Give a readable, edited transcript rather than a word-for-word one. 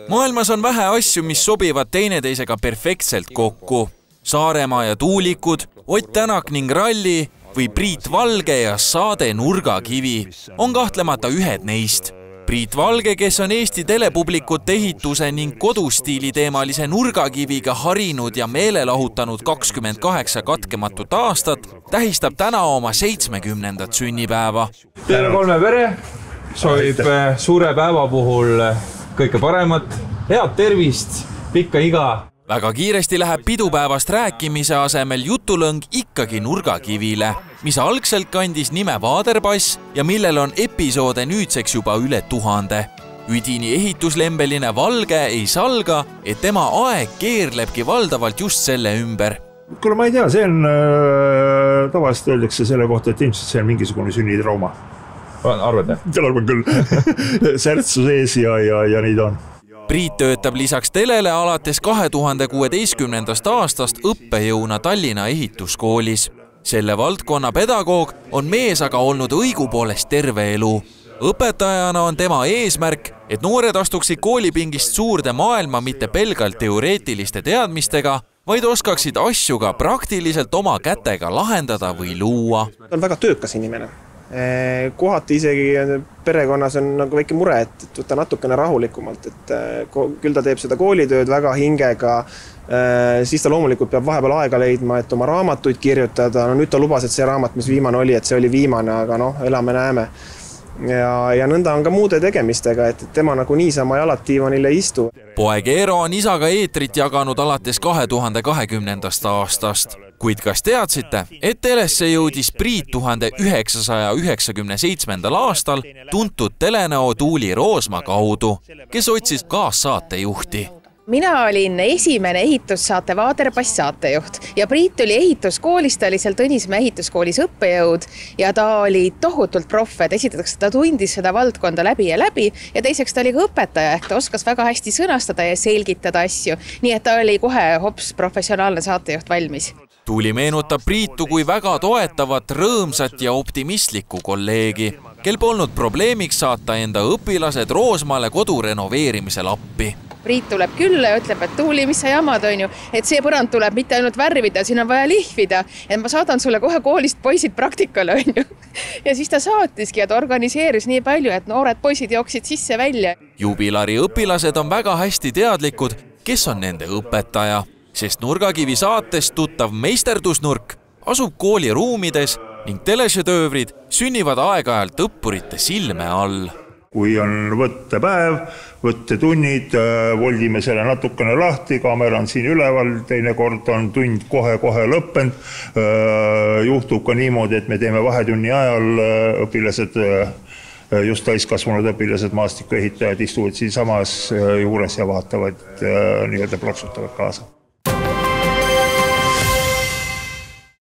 Maailmas on vähe asju, mis sobivad teineteisega perfektselt kokku. Saaremaa ja tuulikud, Ott Tänak ning ralli või Priit Valge ja saade Nurgakivi on kahtlemata ühed neist. Priit Valge, kes on Eesti telepublikute ehituse ning kodustiili teemalise Nurgakiviga harinud ja meelelahutanud 28 katkematut aastat, tähistab täna oma 70. sünnipäeva. Teile kolme pere soovib suure päeva puhul kõike paremat, head tervist, pikka iga. Väga kiiresti läheb pidupäevast rääkimise asemel jutulõng ikkagi Nurgakivile, mis algselt kandis nime Vaaderpass ja millel on episoode nüüdseks juba üle 1000. Üdini ehituslembeline Valge ei salga, et tema aeg keerlebki valdavalt just selle ümber. Kuule, ma ei tea, see on tavaliselt öeldakse selle kohta, et ilmselt see on mingisugune sünnitrauma. Arvad, jah? Arvan küll. Särtsu sees ja neid on. Priit töötab lisaks telele alates 2016. aastast õppejõuna Tallinna ehituskoolis. Selle valdkonna pedagoog on mees aga olnud õigupoolest terve elu. Õpetajana on tema eesmärk, et noored astuksid koolipingist suurde maailma mitte pelgalt teoreetiliste teadmistega, vaid oskaksid asju ka praktiliselt oma kätega lahendada või luua. Ta on väga töökas inimene. Kohati isegi perekonnas on nagu väike mure, et ta natukene rahulikumalt, et küll ta teeb seda koolitööd väga hingega, siis ta loomulikult peab vahepeal aega leidma, et oma raamatuid kirjutada. No nüüd ta lubas, et see raamat, mis viimane oli, et see oli viimane, aga elame-näeme. Ja nõnda on ka muude tegemistega, et tema nagu niisama jalad diivanile ei istu. Poeg Eero on isaga eetrit jaganud alates 2020. aastast. Kuid kas teadsite, et telesse jõudis Priit 1997. aastal tuntud telenäo Tuuli Roosma kaudu, kes otsis kaassaatejuhti? Mina olin esimene ehitussaate Vaaderpass saatejuht ja Priit oli ehituskoolis, ta oli seal Tõnismäe ehituskoolis õppejõud ja ta oli tohutult proff, et esiteks ta tundis seda valdkonda läbi ja teiseks ta oli ka õpetaja, ehk ta oskas väga hästi sõnastada ja selgitada asju, nii et ta oli kohe hops professionaalne saatejuht valmis. Tuuli meenutab Priitu kui väga toetavat, rõõmsat ja optimistlikku kolleegi, kel polnud probleemiks saata enda õpilased Roosmale kodu renoveerimisel appi. Priit tuleb külla ja ütleb, et Tuuli, mis sa jamad on ju, et see põrand tuleb mitte ainult värvida, siin on vaja lihvida, et ma saadan sulle kohe koolist poisid praktikale on ju. Ja siis ta saatiski, et organiseeris nii palju, et noored poisid jooksid sisse välja. Jubilari õpilased on väga hästi teadlikud, kes on nende õpetaja, sest Nurgakivi saates tuttav meisterdusnurk asub kooli ruumides ning telešedöövrid sünnivad aeg-ajalt õppurite silme all. Kui on võttepäev, võttetunnid, voldime selle natukene lahti, kaamera on siin üleval, teine kord on tund kohe lõppend. Juhtub ka niimoodi, et me teeme vahetunni ajal õpilased, just täiskasvanud õpilased, maastikuehitajad istuvad siin samas juures ja vaatavad, nii-öelda plaksutavad kaasa.